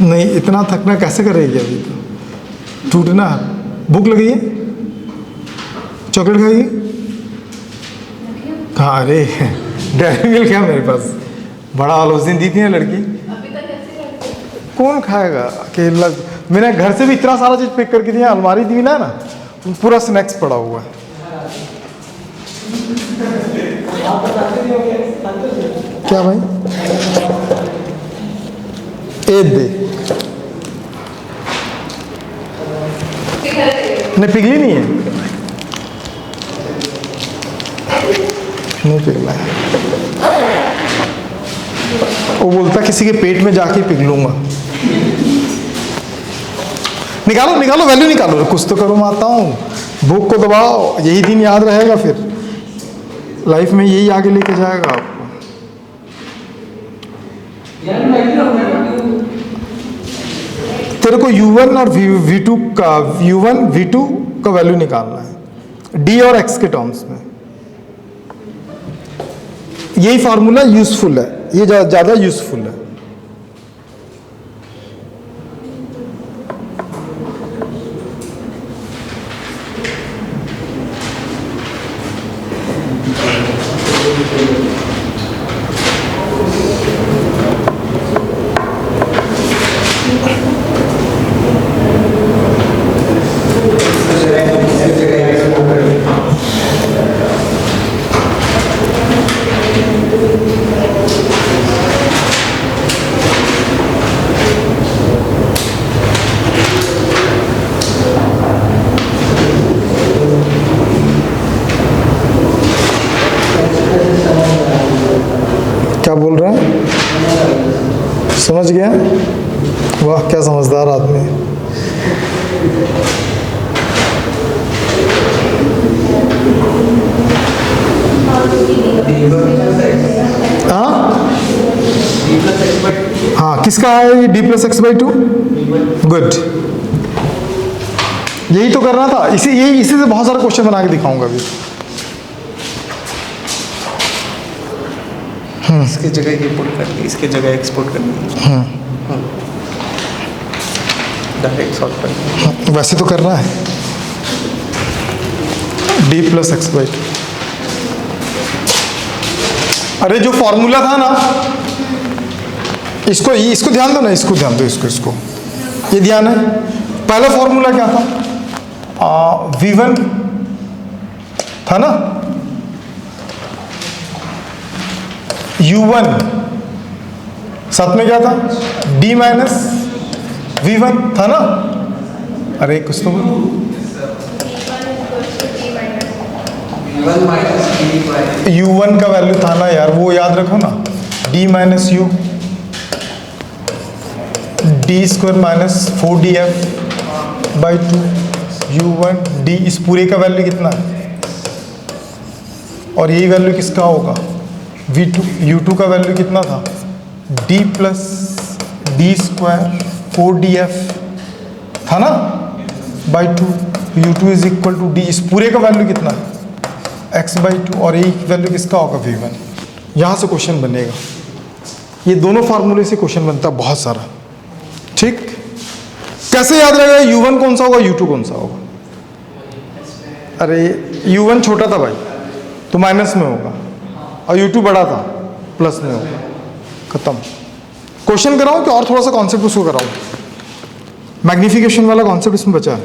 नहीं, इतना थकना कैसे करेगी? अभी तो टूटना है। भूख लगी है? चॉकलेट खाएगी? कहाँ? अरे डेयरी मिल्क क्या मेरे पास, बड़ा आलोच दिन दी थी ना लड़की। कौन खाएगा अकेला? मैंने घर से भी इतना सारा चीज पैक करके दिया, अलमारी दी ना, पूरा स्नैक्स पड़ा हुआ है। क्या भाई? एक दे, नहीं पिघली नहीं है, नहीं पिघला है। वो बोलता किसी के पेट में जाके पिघलूंगा। निकालो निकालो, वैल्यू निकालो, कुछ तो करो। मैं आता हूँ, भूख को दबाओ, यही दिन याद रहेगा, फिर लाइफ में यही आगे लेके जाएगा आपको। तेरे को u1 और v2 का u1 v2 का वैल्यू निकालना है d और x के टर्म्स में। यही फार्मूला यूजफुल है, ये ज्यादा यूजफुल है। क्या बोल रहा है? समझ गया? वाह क्या समझदार आदमी है। हाँ, किसका है ये d+x/2? गुड, यही तो करना था। इसी से बहुत सारे क्वेश्चन बना के दिखाऊंगा अभी। इसकी जगह ये पुट करनी, इसकी जगह एक्सपोर्ट करनी, डायरेक्ट सॉल्व करनी। वैसे तो करना है d+x/2। अरे जो फॉर्मूला था ना, इसको ध्यान दो ना, इसको ध्यान दो, इसको ये ध्यान है। पहला फॉर्मूला क्या था? v1 था ना, U1 साथ में क्या था, D माइनस V1 था ना। अरे कुछ तो बोलो। U1 का वैल्यू था ना यार, वो याद रखो ना, D minus U, D square minus 4DF by 2 U1 D, इस पूरे का वैल्यू कितना है, और यही वैल्यू किसका होगा, V2। U2 का वैल्यू कितना था, D plus D square 4DF था ना by 2। U2 is equal to D, इस पूरे का वैल्यू कितना है, x बाई 2, और यही वैल्यू किसका होगा, V1। यहाँ से क्वेश्चन बनेगा, ये दोनों फार्मूले से क्वेश्चन बनता है बहुत सारा। ठीक, कैसे याद रहेगा U1 कौन सा होगा, U2 कौन सा होगा। अरे U1 छोटा था भाई तो माइनस में होगा, और U2 बड़ा था प्लस में होगा, खत्म। क्वेश्चन कराऊं कि और थोड़ा सा कॉन्सेप्ट उसको कराऊं, मैग्निफिकेशन वाला कॉन्सेप्ट इसमें बचा है।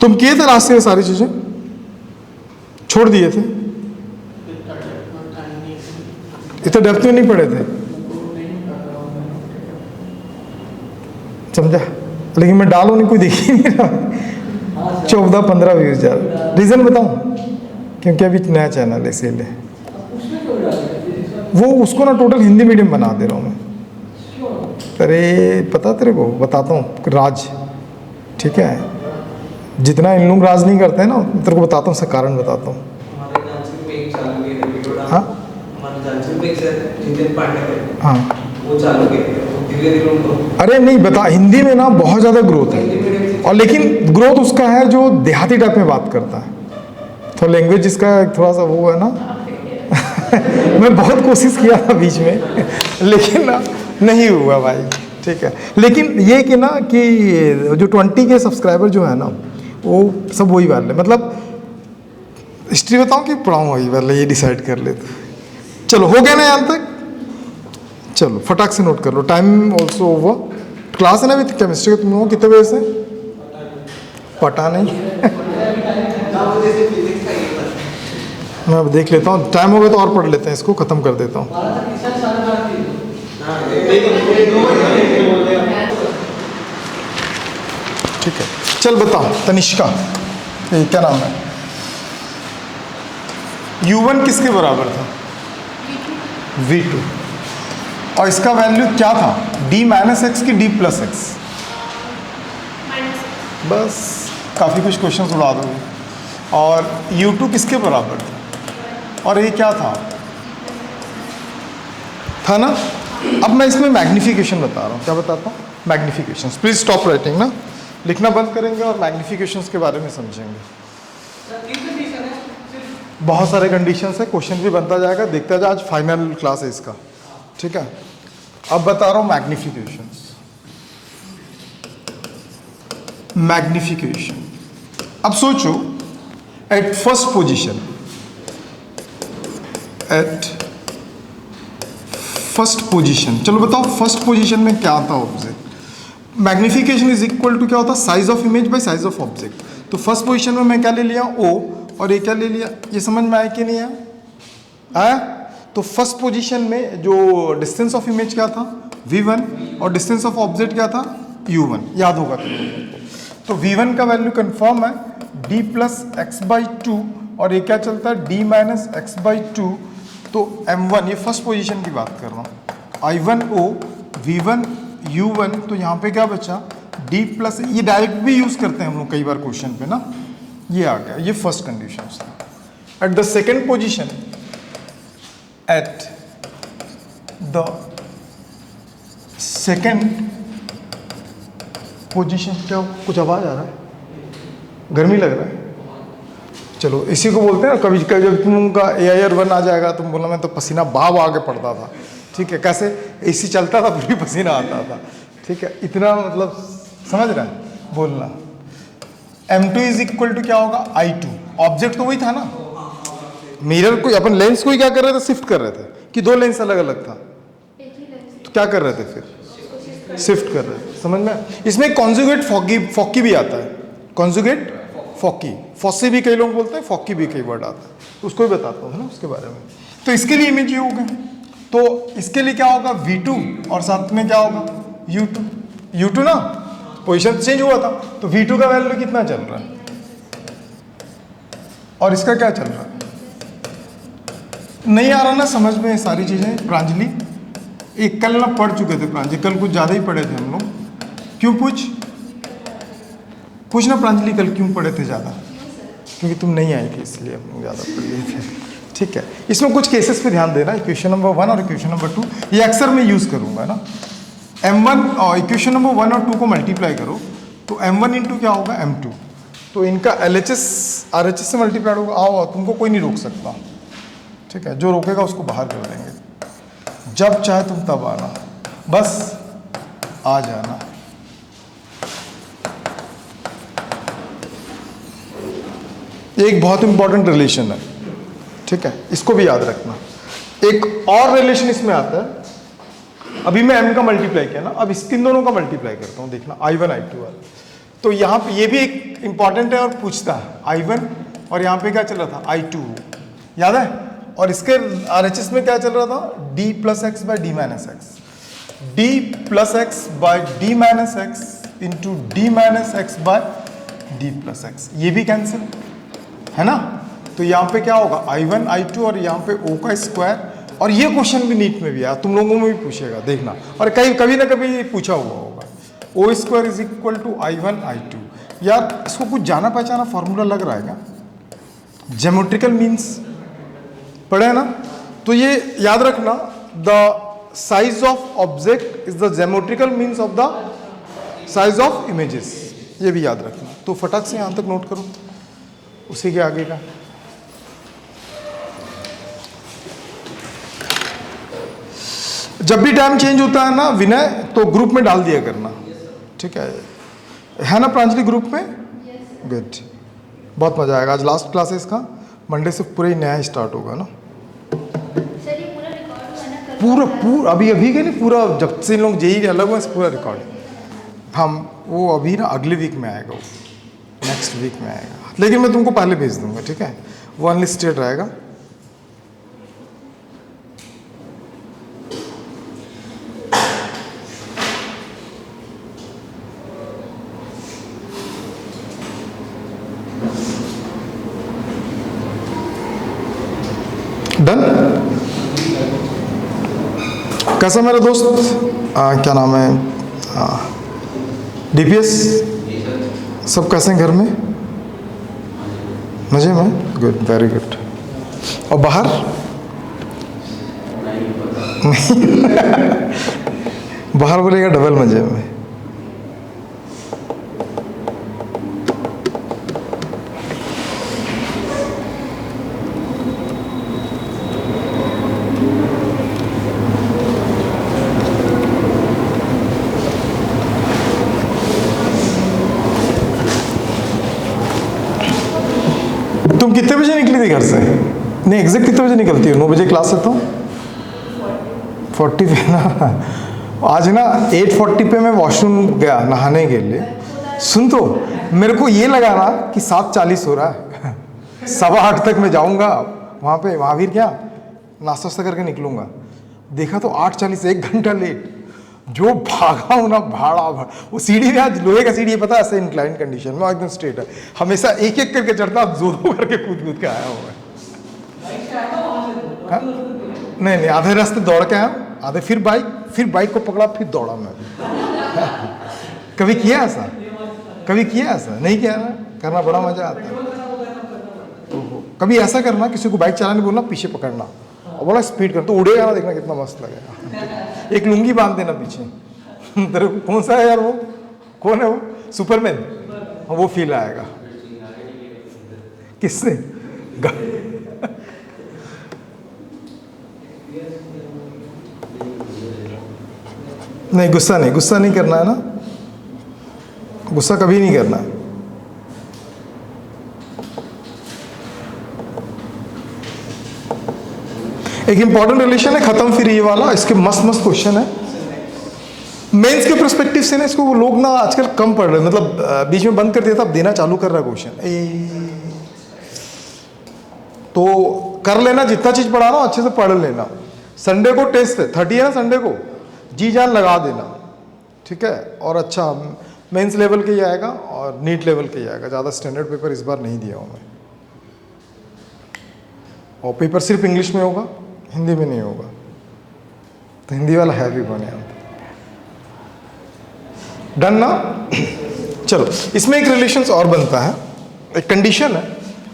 तुम किए थे लास्ट से सारी चीजें, छोड़ दिए थे, इतने डेप्थ में नहीं पढ़े थे, समझा। लेकिन मैं डालू नहीं, कोई देख ही नहीं रहा। 14-15 व्यूज जा रहे, रीजन बताऊं, क्योंकि अभी नया चैनल है इसीलिए। वो उसको ना टोटल हिंदी मीडियम बना दे रहा हूँ मैं। अरे पता तेरे को, बताता हूँ राज, ठीक है, जितना इन लोग राज नहीं करते हैं ना, तेरे को बताता हूँ, उसका कारण बताता हूँ। हाँ हाँ, अरे नहीं बता, हिंदी में ना बहुत ज़्यादा ग्रोथ है, और लेकिन ग्रोथ उसका है जो देहाती टाइप में बात करता है, तो लैंग्वेज इसका थोड़ा सा वो है ना। मैं बहुत कोशिश किया था बीच में, लेकिन ना नहीं हुआ भाई, ठीक है। लेकिन ये कि ना कि जो 20 के सब्सक्राइबर जो है ना, वो सब वही वाले, मतलब हिस्ट्री बताऊं कि पढ़ाऊँ वही वाले, ये डिसाइड कर लेते। चलो हो गया ना यहाँ तक, चलो फटाक से नोट कर लो, टाइम ऑल्सो ओवर। क्लास है ना अभी केमिस्ट्री का, तुम लोगों कितने बजे से, पता नहीं। मैं अब देख लेता हूँ, टाइम हो गया तो और पढ़ लेते हैं, इसको ख़त्म कर देता हूँ। ठीक है, चल बताओ तनिष्का, ये क्या नाम है, U1 किसके बराबर था, V2, और इसका वैल्यू क्या था, D माइनस एक्स की D प्लस एक्स। बस काफ़ी कुछ क्वेश्चन उड़ा दोगे। और U2 किसके बराबर था, और ये क्या था ना। अब मैं इसमें मैग्निफिकेशन बता रहा हूँ, क्या बताता हूँ, मैग्निफिकेशन। प्लीज स्टॉप राइटिंग ना, लिखना बंद करेंगे और मैग्निफिकेशंस के बारे में समझेंगे। बहुत सारे कंडीशंस है, क्वेश्चन भी बनता जाएगा, देखता जा, आज फाइनल क्लास है इसका, ठीक है। अब बता रहा हूँ मैग्निफिकेशंस। मैग्निफिकेशन, अब सोचो at first position, at first position, चलो बताओ फर्स्ट पोजीशन में क्या था object. Magnification is equal to क्या होता है, size of image by size of object. तो फर्स्ट पोजीशन में मैं क्या ले लिया, O, और ये क्या ले लिया, ये समझ में आया कि नहीं आया। तो फर्स्ट पोजीशन में जो डिस्टेंस ऑफ इमेज क्या था, V1, और डिस्टेंस ऑफ ऑब्जेक्ट क्या था, U1, याद होगा तो V1 का वैल्यू कंफर्म है D प्लस एक्स बाई 2, और ये क्या चलता है D माइनस एक्स बाई 2। तो M1, ये फर्स्ट पोजीशन की बात कर रहा हूँ, I1O V1 U1, तो यहाँ पे क्या बचा D प्लस, ये डायरेक्ट भी यूज करते हैं हम लोग कई बार क्वेश्चन पे ना, ये आ गया, ये फर्स्ट कंडीशन था। At the second position, at the second position, क्या कुछ आवाज आ रहा है, गर्मी लग रहा है, चलो इसी को बोलते हैं ना, कभी कभी जब तुम का AIR1 आ जाएगा, तुम बोला मैं तो पसीना बाव आगे पड़ता था, ठीक है, कैसे AC चलता था फिर भी पसीना आता था, ठीक है, इतना मतलब समझ रहा है बोलना। M2 इज इक्वल टू क्या होगा, I2, ऑब्जेक्ट तो वही था ना, मिरर को अपन लेंस को ही क्या कर रहे थे, शिफ्ट कर रहे थे, कि दो लेंस अलग अलग था, तो क्या कर रहे थे फिर, शिफ्ट कर रहे थे, समझ में। इसमें कॉन्जुगेट फॉकी भी आता है, कॉन्जुगेट फॉकी, फॉसी भी कई लोग बोलते हैं, फॉकी भी कई वर्ड आता है, तो उसको भी बताता हूँ है ना उसके बारे में। तो तो इसके लिए इमेज ये हो गए। तो इसके लिए क्या होगा V2 और साथ में क्या होगा U2 ना, पोजीशन चेंज हुआ था तो V2 का वैल्यू कितना चल रहा है और इसका क्या चल रहा है। नहीं आ रहा ना समझ में ये सारी चीजें प्रांजलि? एक कल ना पढ़ चुके थे प्रांजलि, कल कुछ ज्यादा ही पढ़े थे हम लोग। क्यों पूछ ना प्रांजलि, कल क्यों पढ़े थे ज्यादा? क्योंकि तुम नहीं आई थी इसलिए हम लोग ज़्यादा पढ़ लिए थे। ठीक है, इसमें कुछ केसेस पे ध्यान देना। इक्वेशन नंबर 1 और इक्वेशन नंबर 2 ये अक्सर मैं यूज़ करूँगा ना। M1 और इक्वेशन नंबर 1 और 2 को मल्टीप्लाई करो तो M1 इंटू क्या होगा M2, तो इनका LHS RHS से मल्टीप्लाई होगा। आओ, तुमको कोई नहीं रोक सकता। ठीक है, जो रोकेगा उसको बाहर कर देंगे। जब चाहे तुम तब आना, बस आ जाना। एक बहुत इंपॉर्टेंट रिलेशन है, ठीक है, इसको भी याद रखना। एक और रिलेशन इसमें आता है, अभी मैं M का मल्टीप्लाई किया ना, अब इन दोनों का मल्टीप्लाई करता हूँ, देखना I1 I2 वाला। तो यहाँ पे ये भी एक इंपॉर्टेंट है और पूछता है I1 और यहाँ पे क्या चल रहा था I2, याद है? और इसके RHS में क्या चल रहा था D plus x by D minus x, D plus x by D minus x into D minus x by D plus x. ये भी कैंसिल है ना। तो यहाँ पे क्या होगा I1 I2 और यहाँ पे O का स्क्वायर। और ये क्वेश्चन भी नीट में भी आया, तुम लोगों में भी पूछेगा, देखना। और कभी ना कभी पूछा हुआ होगा, O square is equal to I1 I2। यार इसको कुछ जाना पहचाना फॉर्मूला लग रहा है क्या? ज्योमेट्रिकल मीन्स पढ़े है ना। तो ये याद रखना, the size of object is the geometrical means of the size of images, ये भी याद रखना। तो फटाक से यहाँ तक नोट करो, उसी के आगे का। जब भी टाइम चेंज होता है ना विनय, तो ग्रुप में डाल दिया करना, ठीक है ना प्रांजलि, ग्रुप में? गुड, बहुत मजा आएगा। आज लास्ट क्लास है इसका, मंडे से पूरा ही नया स्टार्ट होगा ना। पूरा अभी के नहीं, पूरा जब से इन लोग जेई अलग हुआ पूरा रिकॉर्ड। हम वो अभी ना अगले वीक में आएगा, वो नेक्स्ट वीक में आएगा, लेकिन मैं तुमको पहले भेज दूंगा, ठीक है? वो अनलिस्टेड रहेगा। डन? कैसा मेरा दोस्त, क्या नाम है, DPS, सब कैसे हैं घर में? मजे में? Good, very good. और बाहर? बाहर बोलेगा डबल मजे में। तुम कितने बजे निकली थी घर से? नहीं, एग्जैक्ट कितने बजे निकलती हो? 9 बजे क्लास है तो 40 पे ना। आज ना 8:40 पे मैं वॉशरूम गया नहाने के लिए। सुन, तो मेरे को ये लगा ना कि 7:40 हो रहा है। 7:15 तक मैं जाऊंगा वहाँ पे, महावीर क्या नाश्ता वास्ता करके निकलूंगा। देखा तो 8:40, 1 घंटा लेट। जो भागा हूँ ना, भाड़ा वो सीढ़ी में, आज लोहे का सीढ़ी है पता है, ऐसे इंक्लाइन कंडीशन में, एकदम स्ट्रेट है, हमेशा एक एक करके चढ़ता, जोर करके कूद के आया हुआ है। नहीं, आधे रास्ते दौड़ के आया, आधे फिर बाइक को पकड़ा, फिर दौड़ा मैं। कभी किया ऐसा? नहीं किया ना? करना बड़ा मजा आता है। कभी ऐसा करना, किसी को बाइक चलाने बोलना, पीछे पकड़ना और बड़ा स्पीड करना, तो उड़ेगा ना, देखना कितना मस्त लगेगा। एक लुंगी बांध देना पीछे। तेरे को कौन सा है यार, वो कौन है वो? सुपरमैन, वो फील आएगा। किससे? नहीं, गुस्सा नहीं करना है ना, गुस्सा कभी नहीं करना। एक इंपॉर्टेंट रिलेशन है, खत्म फिर ये वाला। इसके मस्त क्वेश्चन है मेंस के पर्सपेक्टिव से ना, इसको वो लोग ना आजकल कम पढ़ रहे, मतलब बीच में बंद कर दिया था, अब देना चालू कर रहा है क्वेश्चन। तो कर लेना, जितना चीज़ पढ़ा रहा हूँ अच्छे से पढ़ लेना। संडे को टेस्ट है, 30 है ना संडे को, जी जान लगा देना, ठीक है। और अच्छा मेंस लेवल के ही आएगा और नीट लेवल के ही आएगा, ज़्यादा स्टैंडर्ड पेपर इस बार नहीं दिया हूँ मैं। और पेपर सिर्फ इंग्लिश में होगा, हिंदी में नहीं होगा, तो हिंदी वाला है भी बने। डन ना? चलो, इसमें एक रिलेशंस और बनता है, एक कंडीशन है,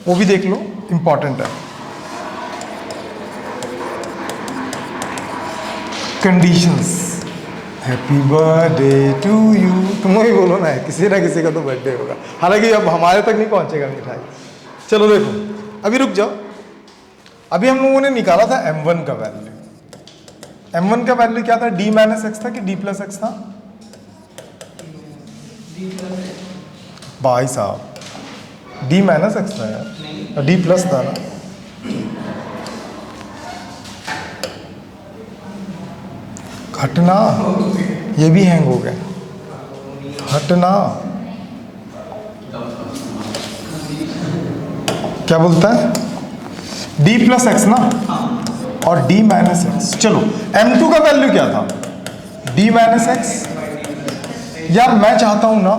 वो भी देख लो, इंपॉर्टेंट है। Conditions, happy birthday to you, तुम ही बोलो ना किसी का तो बर्थडे होगा, हालांकि अब हमारे तक नहीं पहुंचेगा मिठाई। चलो देखो, अभी रुक जाओ, अभी हम लोगों ने निकाला था m1 का वैल्यू। m1 का वैल्यू क्या था? d माइनस एक्स था कि d प्लस एक्स था? भाई साहब, d माइनस एक्स था यार, d प्लस था ना। हटना, ये भी हैंग हो गया, हटना। क्या बोलता है? d प्लस एक्स ना, और d माइनस एक्स। चलो, m2 का वैल्यू क्या था? d minus x. यार मैं चाहता हूं ना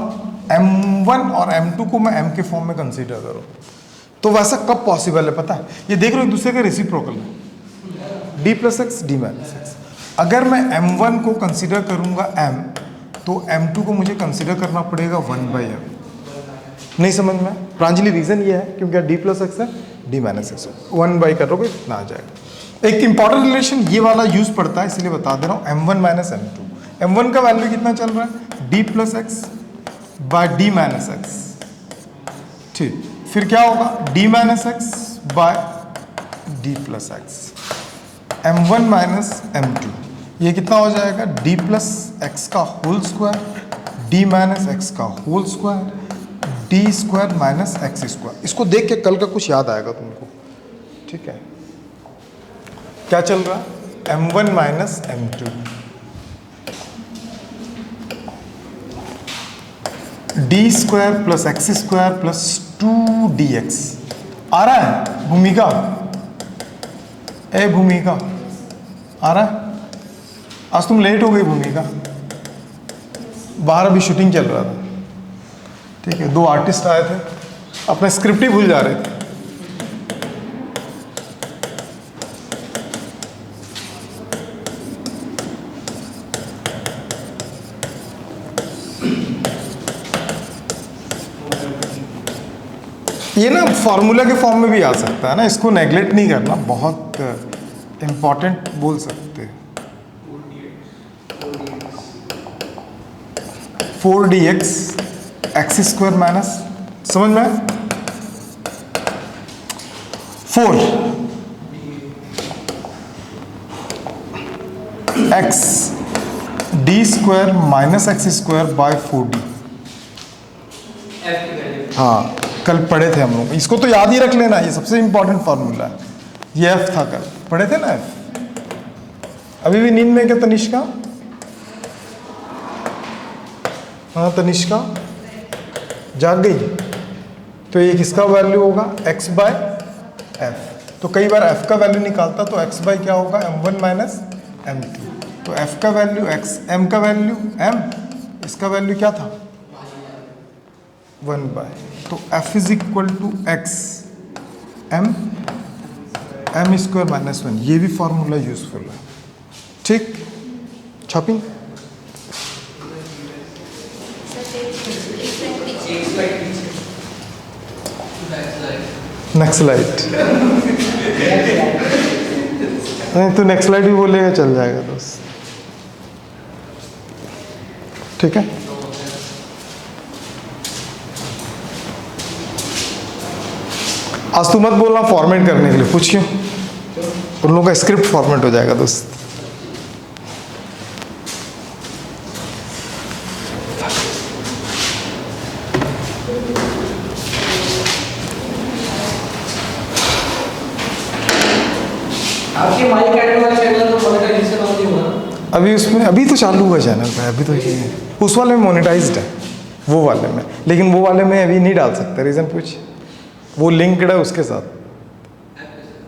m1 और m2 को मैं m के फॉर्म में कंसीडर करूं, तो वैसा कब पॉसिबल है पता है? ये देख लो, एक दूसरे के रेसिप्रोकल है, d plus x, d minus x. अगर मैं m1 को कंसीडर करूंगा m, तो m2 को मुझे कंसीडर करना पड़ेगा 1/m। नहीं समझ में? प्रांजलि रीजन ये है क्योंकि d प्लस एक्स है, d माइनस एक्स 1/, करोगे इतना आ जाएगा। एक इंपॉर्टेंट रिलेशन ये वाला यूज पड़ता है, इसलिए बता दे रहा हूँ, m1 माइनस m2। m1 का वैल्यू कितना चल रहा है? d plus X by d minus X, ठीक। फिर क्या होगा? d minus X by d plus X, m1 minus m2। ये कितना हो जाएगा? d प्लस एक्स का whole square, d minus X का whole square, d square minus X square. इसको देख के कल का कुछ याद आएगा तुमको, ठीक है। क्या चल रहा है? m1 minus m2, d square plus x square plus 2dx। आ रहा है भूमिका? ए भूमिका, आ रहा है? आज तुम लेट हो गई भूमिका, बाहर अभी शूटिंग चल रहा था, ठीक है। 2 आर्टिस्ट आए थे, अपना स्क्रिप्ट ही भूल जा रहे थे। ये ना फॉर्मूला के फॉर्म में भी आ सकता है ना, इसको नेगलेक्ट नहीं करना, बहुत इंपॉर्टेंट बोल सकते हैं। 4dx एक्स स्क्वायर माइनस, समझ में? 4 x D square minus X square bye 4d। हाँ, कल पढ़े थे हम लोग, इसको तो याद ही रख लेना, ये सबसे इंपॉर्टेंट फॉर्मूला है। ये f था, कल पढ़े थे ना f। अभी भी नींद में क्या तनिष्का? हाँ तनिष्का जाग गई? तो ये किसका वैल्यू होगा? x by F. तो कई बार f का वैल्यू निकालता तो x बाय क्या होगा? m1 minus m2। तो f का वैल्यू x, m का वैल्यू m, इसका वैल्यू क्या था? 1 बाय, तो f is equal to x m square minus 1। ये भी फॉर्मूला यूजफुल है, ठीक। शॉपिंग नेक्स्ट स्लाइड, नहीं तो नेक्स्ट स्लाइड भी बोलेगा, चल जाएगा दोस्त, ठीक है। आज तू मत बोलना फॉर्मेट करने के लिए, पूछ क्यों? उन लोगों का स्क्रिप्ट फॉर्मेट हो जाएगा दोस्त। आपकी माइक काटने वाला चैनल तो मोनेटाइजेशन ऑन नहीं हुआ अभी उसमें, अभी तो चालू हुआ चैनल पे, अभी तो ये उस वाले में मोनेटाइज्ड है, वो वाले में, लेकिन वो वाले में अभी नहीं डाल सकते। रीज़न पूछ, वो लिंक्ड है उसके साथ।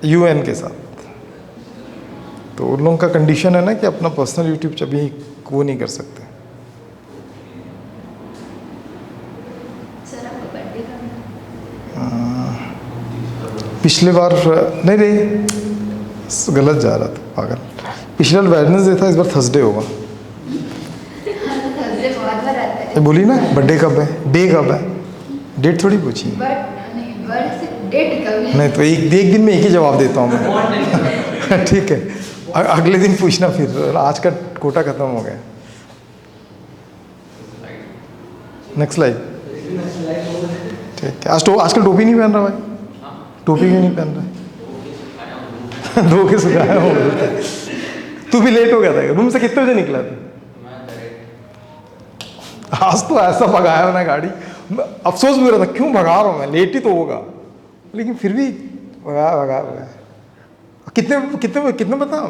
UN के साथ। तो उन लोगों का कंडीशन है ना कि अपना पर्सनल यूट्यूब अभी वो नहीं कर सकते। सर आपका बर्थडे कब है? पिछले बार नहीं गलत जा रहा था पागल। पिछले बार वेडनेसडे था, इस बार थर्सडे होगा। थर्सडे बहुत बार आता है। ये बोली ना बर्थडे कब है, डे कब है, डेट थोड़ी पूछी। बर्थ से डेट कब है? नहीं तो एक दिन में एक ही जवाब देता हूँ मैं। ठीक है, अगले दिन पूछना फिर, आज का कोटा खत्म हो गया। Next slide. ठीक है, आजकल टोपी नहीं पहन रहा भाई, टोपी क्यों नहीं पहन रहा? धो के सुखाया हो। तू भी लेट हो गया था, रूम से कितने बजे निकला था? आज तो ऐसा भगाया ना गाड़ी, अफसोस भी हो रहा था क्यों भगा रहा हूँ मैं, लेट ही तो होगा, लेकिन फिर भी भगा। कितने बता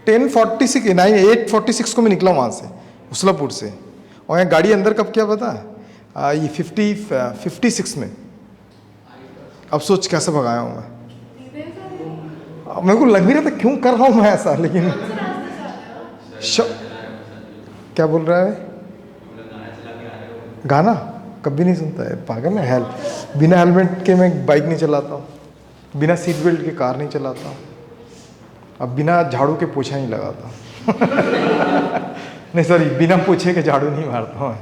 10:46 नहीं 8:46 को मैं निकला वहाँ से उसलापुर से, और यहाँ गाड़ी अंदर कब क्या पता है ये 56 में। अब सोच कैसे भगाया हूँ मैं, मेरे को लग भी रहा था क्यों कर रहा हूँ मैं ऐसा, लेकिन क्या बोल रहा है गाना कभी नहीं सुनता है पागल है। बिना हेलमेट के मैं बाइक नहीं चलाता हूँ, बिना सीट बेल्ट के कार नहीं चलाता हूँ, अब बिना झाड़ू के पोछा नहीं लगाता नहीं सॉरी, बिना पोछे के झाड़ू नहीं मारता हूँ।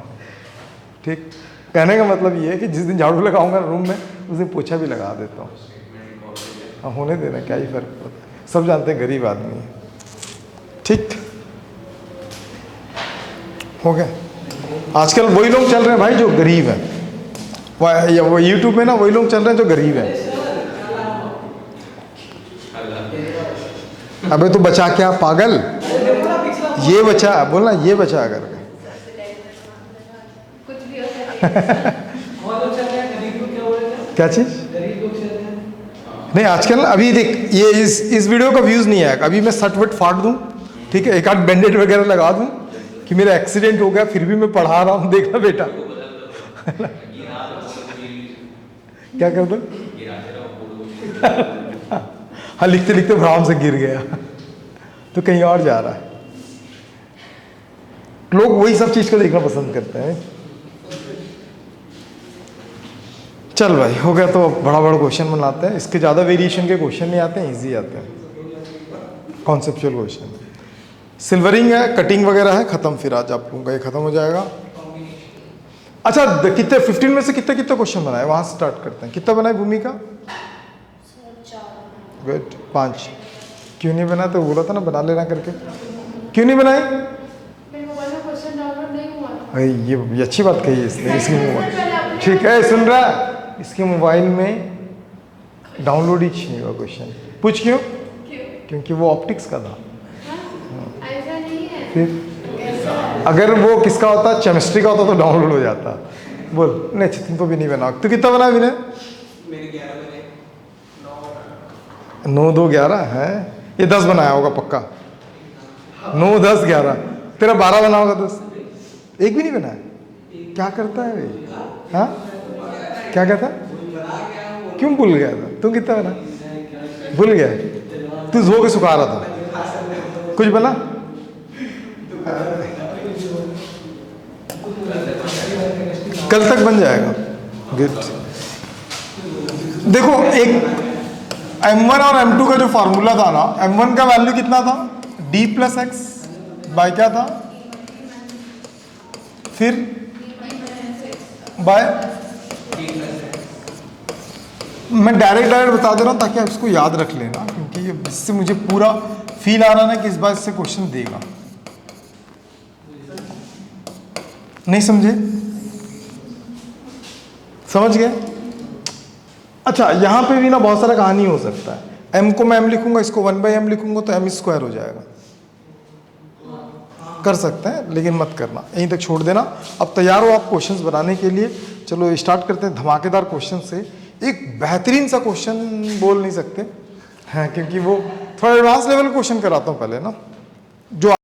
ठीक, कहने का मतलब ये है कि जिस दिन झाड़ू लगाऊंगा रूम में उस दिन पोछा भी लगा देता हूँ। हाँ होने देना, क्या ही फर्क पड़ता है, सब जानते हैं गरीब आदमी है। ठीक हो गया। आजकल वही लोग चल रहे हैं भाई जो गरीब हैं, वो यूट्यूब में ना वही लोग चल रहे हैं जो गरीब हैं। अबे तो बचा क्या पागल, ये बचा बोलना, ये बचा करके कुछ भी हो सकता है। बहुत लोग चल रहे हैं, गरीब लोग क्या हो रहे हैं? क्या चीज गरीब लोग चल रहे हैं। नहीं आजकल अभी देख ये इस वीडियो का व्यूज नहीं आएगा, अभी मैं सट वट फाड़ दूं, ठीक है, एक आध बैंडेड वगैरह लगा दूं कि मेरा एक्सीडेंट हो गया फिर भी मैं पढ़ा रहा हूं, देखना बेटा क्या कर दो हाँ लिखते लिखते भ्राम से गिर गया तो कहीं और जा रहा है। लोग वही सब चीज को देखना पसंद करते हैं। चल भाई हो गया, तो बड़ा बड़ा क्वेश्चन बनाते हैं, इसके ज़्यादा वेरिएशन के क्वेश्चन नहीं आते हैं, इजी आते हैं कॉन्सेप्चुअल क्वेश्चन। सिल्वरिंग है, कटिंग वगैरह है, खत्म, फिर आज आप लोगों का ये खत्म हो जाएगा। अच्छा कितने 15 में से कितने क्वेश्चन बनाए, वहाँ से स्टार्ट करते हैं। कितना बनाए भूमिका? गुड, 5। क्यों नहीं बनाए, तो बोला था ना बना लेना करके, क्यों नहीं बनाए? ये अच्छी बात कही है इसने, इसकी मोबाइल ठीक है सुन रहा है, इसके मोबाइल में डाउनलोड ही नहीं हुआ क्वेश्चन। पूछ क्यों? क्योंकि वो ऑप्टिक्स का था। ऐसा नहीं है। फिर अगर वो किसका होता, केमिस्ट्री का होता तो डाउनलोड हो जाता। बोल नहीं तुम तो भी नहीं बना, तू कितना बना विनय? मेरे 11 बने, 9 2 11 है, ये 10 बनाया होगा पक्का। 9 10 11, तेरा 12 बना होगा। 10 एक भी नहीं बनाया, क्या करता है भाई? हाँ क्या कहता, क्यों भूल गया था? तू कितना बना? भूल गया, तू धो के सुखा रहा था, कुछ बना? कल तक बन जाएगा। गुड। देखो एक M1 और M2 का जो फार्मूला था ना, M1 का वैल्यू कितना था? D + x बाय क्या था, फिर बाय, मैं डायरेक्ट बता दे रहा हूँ ताकि आप इसको याद रख लेना, क्योंकि ये इससे मुझे पूरा फील आ रहा है ना कि इस बार इससे क्वेश्चन देगा। नहीं समझे? समझ गए? अच्छा यहाँ पे भी ना बहुत सारा कहानी हो सकता है। m को मैं m लिखूंगा, इसको 1/m लिखूंगा तो m² हो जाएगा। कर सकते हैं लेकिन मत करना, यहीं तक छोड़ देना। अब तैयार हो आप क्वेश्चंस बनाने के लिए? चलो स्टार्ट करते हैं धमाकेदार क्वेश्चन से। एक बेहतरीन सा क्वेश्चन बोल नहीं सकते हैं क्योंकि वो थोड़ा एडवांस लेवल क्वेश्चन कराता हूँ पहले ना, जो